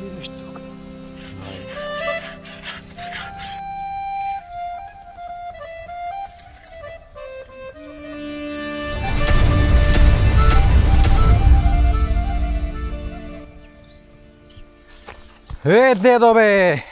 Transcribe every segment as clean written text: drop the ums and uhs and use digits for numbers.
Видиш тук. Дедо бе!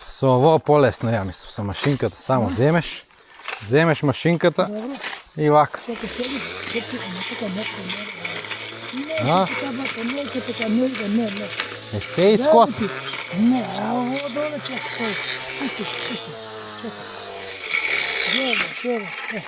Со ово полесно, ја мислам, со машинката. Само земеш машинката и вака. Не се искоси. Не, а ово доле чекай. Чекай.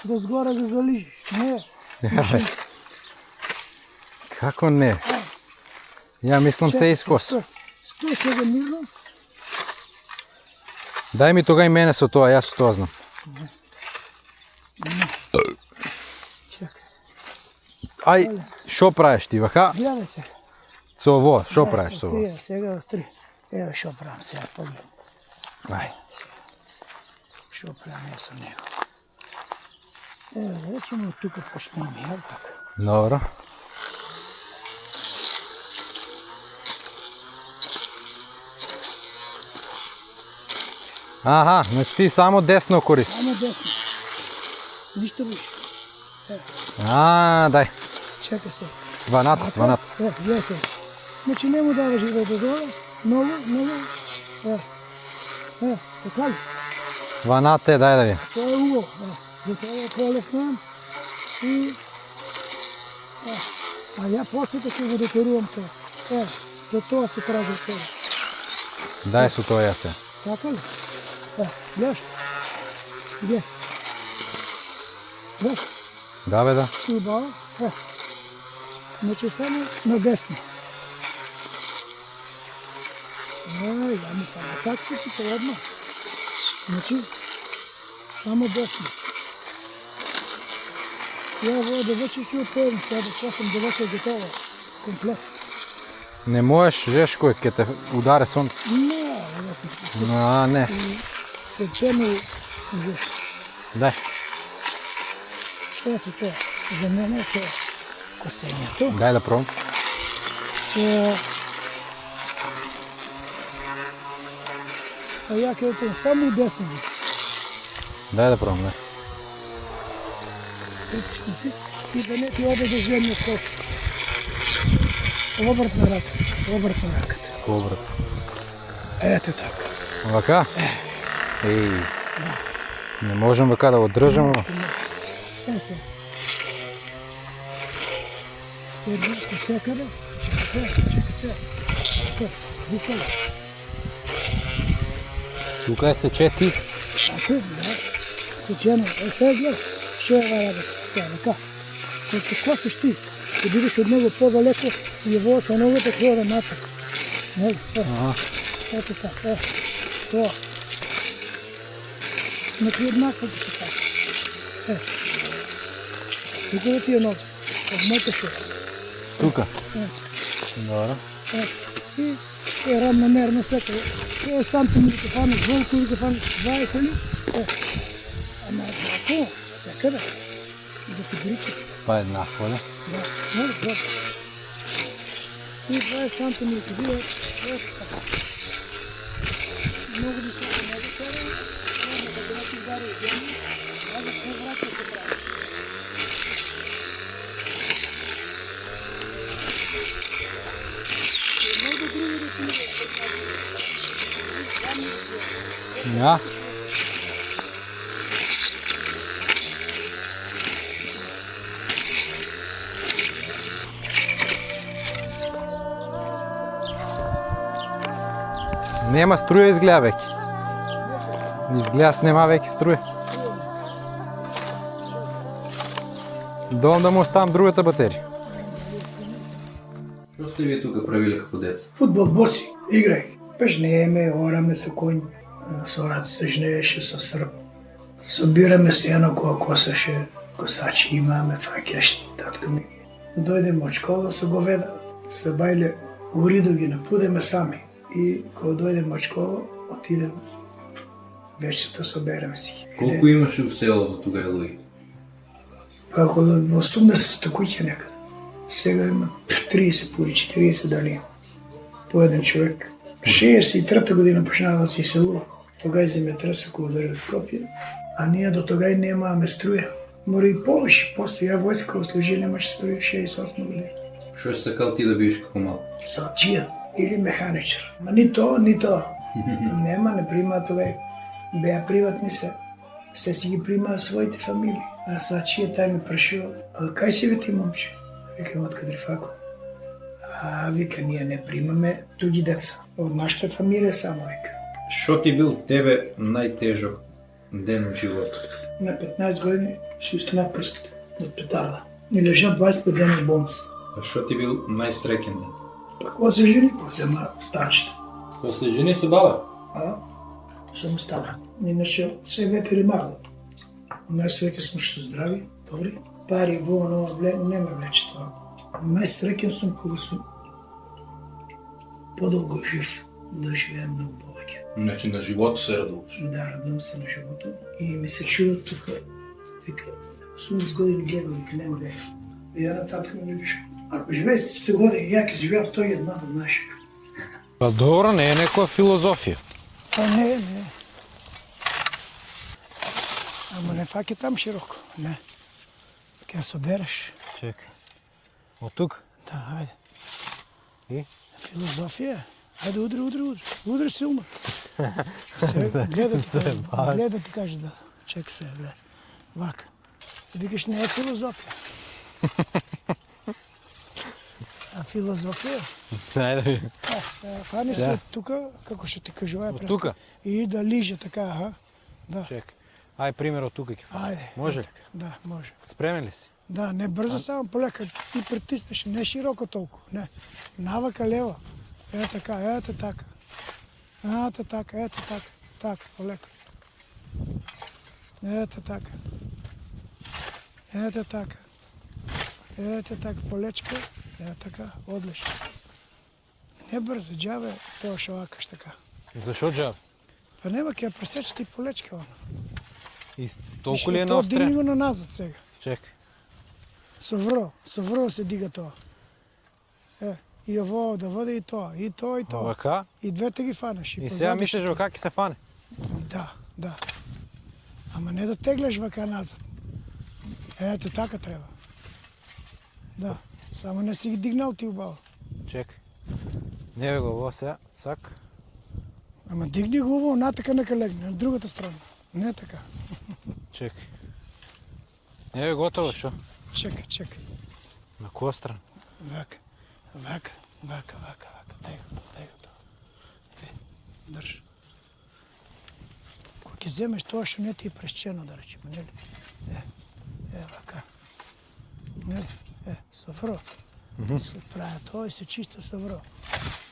До сгоре да залижиш. Не. Како не? Ја мислам се искоси. Стой сега мирно. Дај ми тога и мене со тоа, јас со тоа знам. Чекай. Ај, шо правиш ти, вака? Гледай се. Со ово, шо правиш со ово? Сега остри. Ево шо правам сега, поглед. Ај. Шо правам ја со него. Ево, речемо тука почнеме, јел така? Добро. Аха, значи ти само десно користиш. Само десно. Ништо биш. Дај. Чекай се. Сваната. Гледай се. Значи не му даваш и до долу. Ново. Така ли? Сваната дај да ви. Това е уго. За това е полесно. И... А ја после да се го детерувам тоа. За тоа се прави тоа. Дај со тоа ја се. Така ли? Гледаш? Где? Гледаш? Да бе да. Убаво. Значи само на десно. Ја ми само так си това одма. Значи само десно. Ја ово да вече ќе отпеем, сега да слушам да вече е готово. Комплет. Не можеш, Жешко, ќе те ударе сонце. Не, Не. Печено жеш. Дај. Ето тоа. За мене тоа косењето. Дај да пробам. А ја ќе отидам само десно. Дај да пробам, да. Притисни си и да не ти оде да земја коса. Обртна раката. Обрат. Ето така. Вака? Еј. Не можам вака да го држам, ама. Ето. Седи секаде. Чекай. Викала. Тука е сечети. Ако, да. Сечено. Сега гледай. Шо е работа. Сега, вака. Кога се косиш ти, ќе бидеш од него подалеко и во со ногата ќе оде натак. Нели? Ето така. Тоа. Значи еднакво ќе се пака. Тука да ти е нога. Одметаш ја. Тука. Добро. И е равномерно сека. 5 сантиметри фанеш, волку или фанеш 20 ли? Ама еднакво. Секаде. Да ти брича. Па еднакво, да? Да. И 20 сантиметри бива. Много високо не да кара. Няма да го ти удари от земя. А да се врати се прави. Много други да ти не Ja. Нема струја изгледа веќе. Изгледа нема веќе струја. Довам да му оставам другата батерија. Што сте вие тука правиле како деца? Фудбал, боси, играј. Пежнееме, ораме со коњ, со раците жнееше, со срп. Собираме сено кога косаше, косачи имаме, фаќаш, татко ми. Дојдеме од школа со говеда, се бајле ури да ги напудеме сами. И кога дојдеме од школа, отидеме вече да съберем си. Колко имаше в селото тогава, Луи? Около 80 куќа некъде. Сега има 30 пори 40 дали. По един човек. 63-та година почнава да се изселува. Тогава земетресък удари в Скопие, а ние до тогава нямаме струя. Може и повече. После я войска услужи, нямаше струя 68 година. Що си сакал ти да биеш како мал? Салчия или механичар. Ма ни то, ни то. Нема, не прима това. Беа приватни се си ги прима своите фамилии. А салчия тай ми прашил, а кай си ви ти, момче? Викам, от Кадрифако. А, вика, ние не примаме други деца. От нашата фамилия само, вика. Що ти бил тебе най-тежък ден от живота? На 15 години ще изтина пръстите от петарда. И лежа 20 дена в болница. А що ти бил най-срекен ден? Какво се жени, какво се на стачета. Ko se ženi с баба? А? Само стара. Иначе се бе перемагло. Най-срекен съм ще здрави, добри. Пари, воно, не ме влече това. Най-срекен съм, кога съм по-дълго жив, да живея много повече. Значи на живота се радуваш. Да, радвам се на живота. И ми се чува тук. Вика, 80 години гледал, вика, не ме. И я нататък ми викаш, ако живееш 100 години, як живея в 101, да знаеш. Па добро, не е некоја филозофија. Па не. Ама не фак е там широко, не. Ке я собереш. Чекай. От тук? Да, хайде. И? Филозофия. Хайде, удри. Удри силно. Гледа ти каже да. Чекай се, гледа. Вака. Викаш, не е филозофия. А филозофия? Айде ви. Фани се тук, како ще ти кажу, От тука? И да лиже така, аха. Да. Чекай. Ай, пример от тук. Айде. Може ли? Да, може. Спремен ли си? Да, не бърза само полека. Ти притиснеш, не широко толкова. Не. Навъка лева. Ето така, ето така. Ето така, ето така. Так, полека. Ето така. Ето така. Ето така, полечка. Ето така, одлично. Не бързо, джаве, това ще лакаш така. Защо джав? Па нема, ке я пресече ти полечка, она. И толкова ли е наострен? Дигни го на назад сега. Чекай. Съвро се дига това. И ово да води и това, и това, и това. Вака? И двете ги фанеш. И сега мислиш вака ке се фане? Да. Ама не да тегляш вака назад. Ето така трябва. Да. Само не си ги дигнал ти обава. Чекай. Не бе го, ово сега, цак. Ама дигни го обава, натъка нека легне, на другата страна. Не така. Чекай. Не бе готово, шо? Чекай. На коя страна? Вака. Дай го това. Държи. Ако ке вземеш това, ще не ти е пресчено, да речем, не ли? Вака. Съвро. Се прави това и се чисто съвро.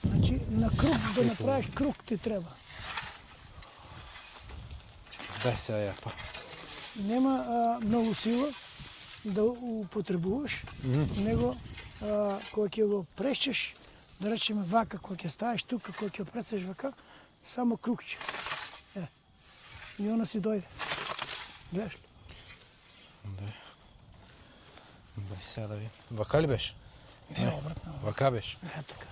Значи на круг да направиш круг ти трябва. Дай сега я па. Нема много сила да употребуваш. Него, кога ќе го прещеш, да речеме вака, кога ќе ставиш тук, кога ќе пресеш вака, само кругче. И она си дойде. Гледаш ли? Дай сега да видим. Вака ли беше? Не, обратно. Вака беше. Така.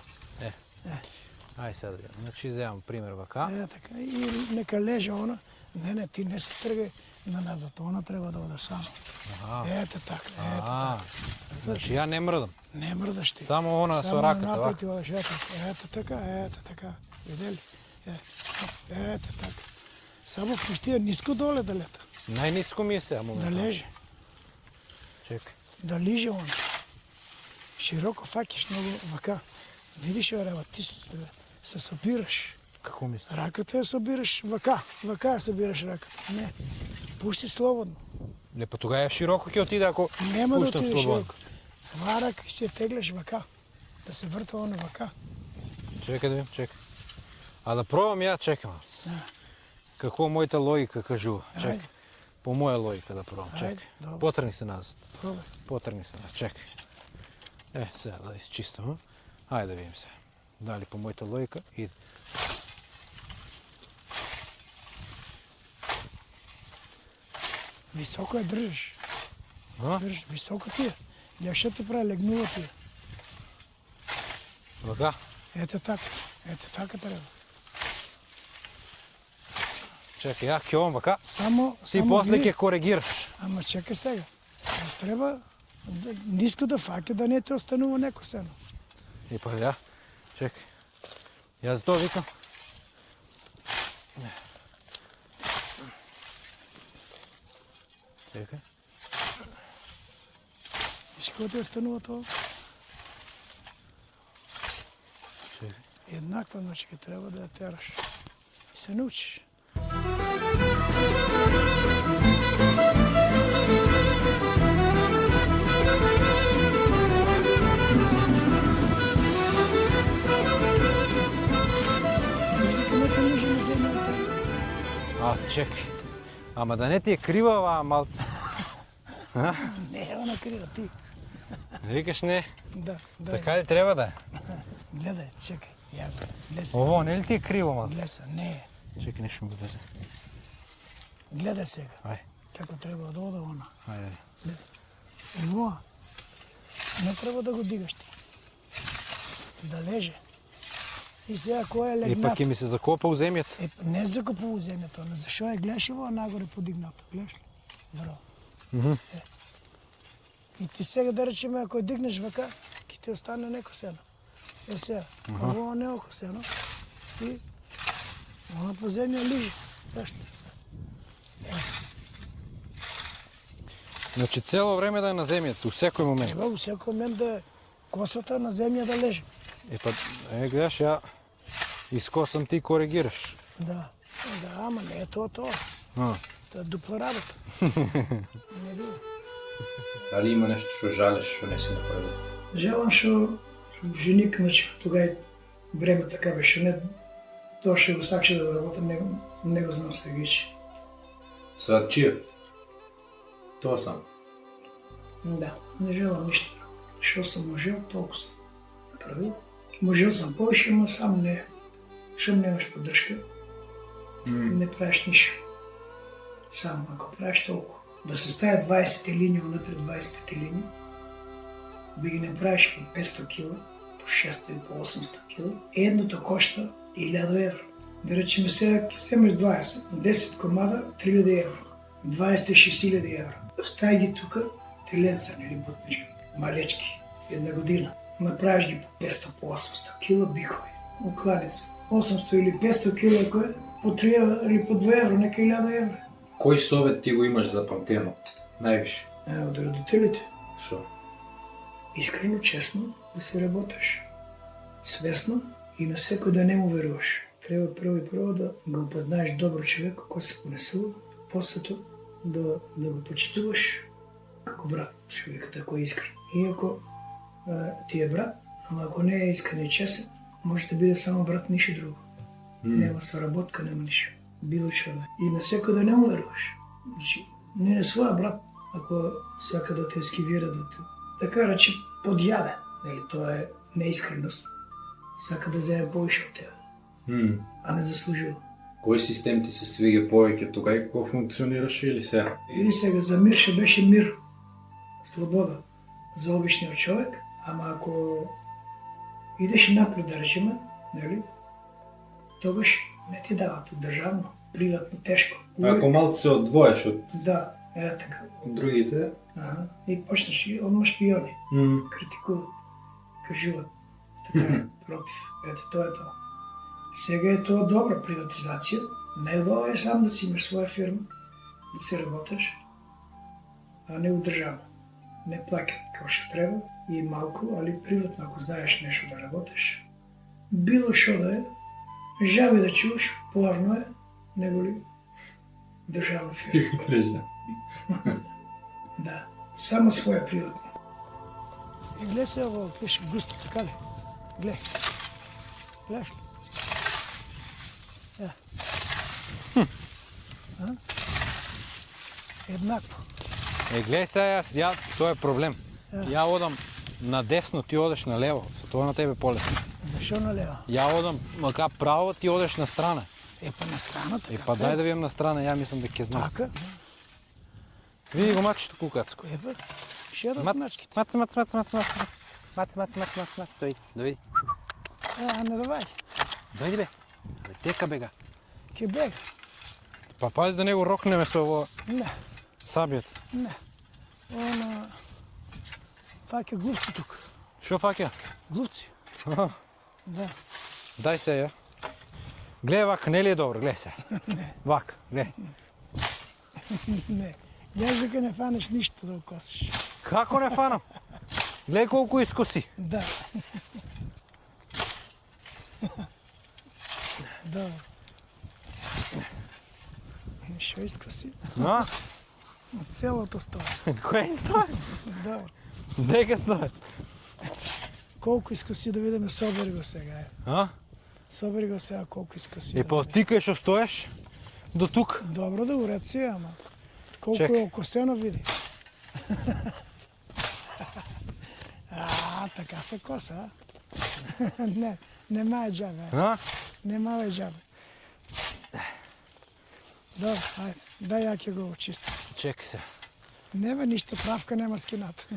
Ай сега да видим. Значи вземам пример вака. Така. И нека лежа она. Не, ти не се тръгай на назад. Она трябва да одеш само. Ето така. Значи я не мръдам. Не мръдаш ти. Само она с раката. Само напред ти одеш. Ето така. Видели? Ето така. Само пущия ниско доле да лета. Най-ниско ми е сега Да моментално. леже. Чекай. Да лиже он. Широко факиш много вака. Видиш, рева, ти се събираш. Какво мислиш? Раката я събираш вака. Вака я събираш раката. Не. Пусти свободно. Лепа тогава широко ке отида, ако Няма да пущам отидеш свободно. широко. Това ръка си я тегляш вака. Да се върта на вака. Чекай да видим, чекай. А да пробвам я, чекай малце. Какво моята логика кажува? Чекай. По моя логика да пробвам, чекай. Потръгни се назад. Пробай. Потръгни се назад, чекай. Сега да изчиствам. Айде да видим сега. Дали по моята логика и... Високо я държиш. А? Държиш, високо ти е. Гледаш, ще те прави, легнува ти е. Така. Ето така. Ето така трябва. Чекай, я кьовам вака. Само Ти после гледай. ќе коригираш. Ама чекай сега. Трябва ниско да факе, да не те останува неко сено. И па ја. Чекай. Ја за тоа викам. Чекай. Виж какво ти останува това? Чекай. Еднаква, значи трябва да я тераш. И се научиш. Вижда къде те лежи на земята. А, чекай. Ама да не ти е крива ова малца. Не, она крива ти. Викаш не. Да, да. Така ли трябва да е? Гледай, чекай. Я, гледай. Ово, не ли ти е криво малце? Гледай се, не. Чекай, нещо му влезе. Гледай сега. Ай, Како трябва да ода она. айде. Но, не трябва да го дигаш ти. Да леже. И сега кой е И легнат? пак и ми се закопа у земята. Не закопува земята, но защо е гледаш его нагоре подигнато? Гледаш ли? Враво. И ти сега да речем, ако я дигнеш вака, ки ти остане неко сено. Е сега, ovo не око сено. И она по земја лежи. Гледаш ли? Значи цело време да е на земята, у секој момент. Треба у секој момент да е косата на земја да лежи. И па, гледаш, ја изкосам, ти коригираш. Да, да, ама не е тоа. А. Тоа е дупла работа. Не бива. Дали има нещо, што жалеш, што не си направил? Жалам, што женик, значи, тогава време така беше, не тоа што го сакаше да работам, не го знам Сергеич. Сега чия? Тоа сам. Да, не жалам ништо. Што съм можел, толкова съм направил. Можел съм повече, но сам не. Щом нямаш поддръжка, не правиш нищо. Само ако правиш толкова. Да се ставят 20 линии, вътре 25 линии, да ги направиш по 500 кила, по 600 и по 800 кила, едното коща 1000 евро. Да речем сега, вземеш 20, 10 комада, 3000 евро. 20 6000 евро. Остави ги тук, триленца или бутнички, малечки, една година. Направиш ги по 500, по 800 кила, бихови, окланица. 800 или 500 кила, ако е, по 3 или по 2 евро, нека 1000 евро. Кој совет ти го имаш запамтено? Највише? От родителите. Шо? Искрено, честно да си работиш. Свестно и на всеко да не му веруваш. Трябва първо да го опознаеш добро човек, ако се понесува, после да го почитуваш като брат човекът, ако е искрен. И ако ти е брат, ама ако не е искрен и честен, може да биде само брат, нищо друго. Няма сработка, няма нищо. Било що да. И на всеко да не му веруваш. Значи, не е своя брат, ако всяка да те ескивира, да те така рече подяде. Нали, това е неискреност. Всяка да вземе повече от тебе, а не заслужил. Кој систем ти се свига повеќе тогава и како функционираше или сега? И сега за мир ще беше мир, свобода за обичния човек, ама ако идеш напред, да речем, нали, тогаш не ти дават държавно, приватно, тежко. Ако малко се отдвоеш от Да, е така. другите... Ага. И почнеш и отма шпиони, критикуват, кажуват, така, против. Ето, то е то. Сега е това добра приватизация. Най-добро е сам да си имаш своя фирма, да си работиш, а не от държава. Не плакай, какво ще трябва и малко, али приватно, ако знаеш нещо да работиш. Било шо да е, жаби да чуваш, по-важно е, него ли държавна фирма. Да, само своя приватно. И гледай сега, пише густо, така ли? Гледай. Гледаш ли? Да. Еднакво. Гледай сега, тоа е проблем. Ја одам надесно, ти одеш налево. За тоа на тебе полесно. Защо налево? Ја одам мака право, ти одеш на страна. Па на страната. Па дай да видам на страна, ја мислам да ќе знам. Така? Види го мачето кукацко. Епа, ще ядат Мац, мачките. мац, мац, мац, мац, мац, мац, мац, мац, мац, мац, дойди, дойди. Не давай. Дойди бе. Бе, тека бега. Ке бега. Па пази да не го рокнеме со ово Не, сабијата. не. Она... Фаќа глупци тук. Шо фаќа? Глупци. Аха. Да. Дај се ја. Гледај вака, не ли е добро? Гледај се. Вака, гледај. Не. Јазика не фанеш ништо да го косиш. Како не фанам? Гледај колку искоси. Да. Да. Шо искоси? А? Целото стои. Кој стои? Да. Дека стои? Колку искоси да видиме, собери го сега. А? Собери го сега колку искоси. Е, да па видиме. ти кај што стоеш? До тук. Добро да уред си, ама. Колку Чекай. е окосено види. Така се коса, а? Не, нема е джабе. А? Нема е джабе. Добро, ајде, дај ја ќе го очистам. Чекай се. Нема ништо, травка нема скинат.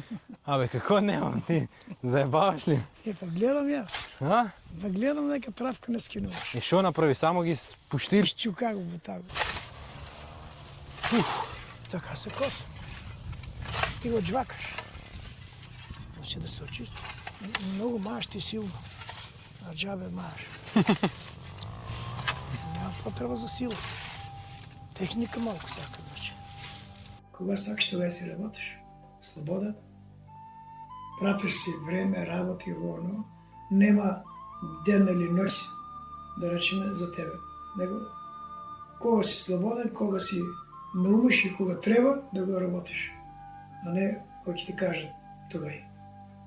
Абе, како немам ти? Заебаваш ли? Па гледам ја. А? Па гледам дека травка не скинуваш. И шо направи? Само ги спушти? Изчука го бутаго. Така се коса. Ти го джвакаш. Значи да се очисти. Многу мааш ти силно. На джабе мааш. Няма потреба за сила. Техника малко сака, значи. Кога сакаш тогава си работиш? Слобода. Пратиш си време, работи во оно. Нема ден или ноќ, да речеме, за тебе. Него, кога си слободен, кога си наумиш и кога треба да го работиш. А не, кој ќе ти каже, тогај.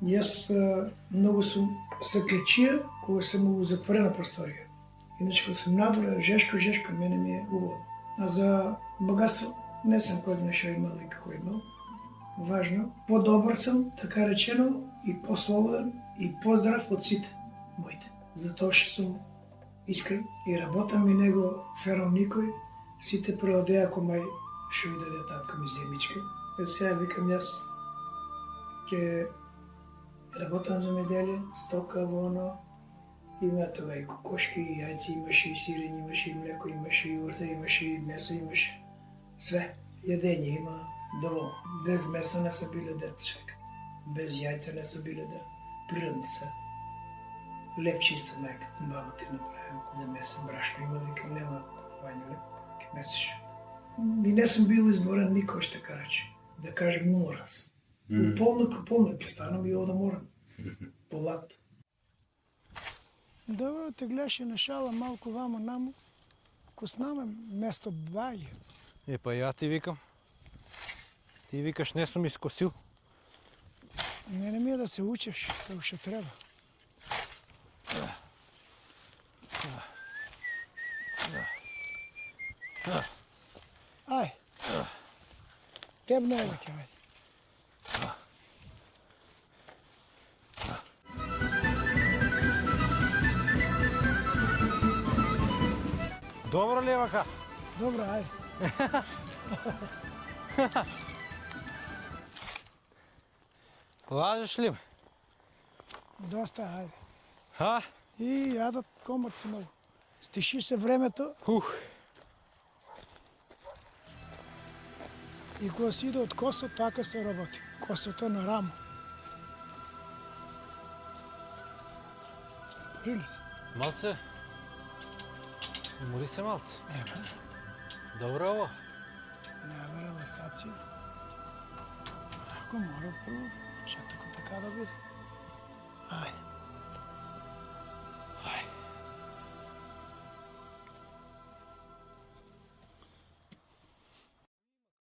Јас многу сум саклечија кога сум у затворена просторија. Иначе кога сум надвор, жешко, мене ми е убаво. А за богатство не сам кој знае што имал и како имал. Важно, по-добар сум, така речено, и по-слободен, и поздрав од сите моите. Затоа што сум искрен и работам и него ферам никој. Сите преодеа ако мај што ви даде татко ми земичка. Сега викам јас ќе работам за меделие, стока во оно. Има тоа и кокошки, и јајци имаше, и сирење имаше, и млеко имаше, и урта имаше, и месо имаше. Све. Јадење има доволно. Без месо не се биле дет, човек. Без јајца не се биле дет. Природни се. Леп чисто мека. Баба ти направим за месо, брашно има, викам нема вања леп, ке месиш. И не сум бил изборен никој што така рече. Да кажем морам сум. Полно ќе станам и ода морам. Полат. Добро, те гледаше на шала малку вамо намо. Ко снаме место бај. Е, па ја ти викам. Ти викаш не сум искосил. Не ми е да се учеш како што треба. Ај. Тебно е веќе, ајде. Добро ли е вака? Добро, ајде. Лажеш ли ме? Доста, ајде. А? И јадат комарци многу. Стиши се времето Ух. и кога си иде од косо, така се работи. Косото на рамо. Измори ли се? Малце? Умори се малце. Ева, Добро ово. нема релаксација. Ако мора прво, че така да биде. Ајде.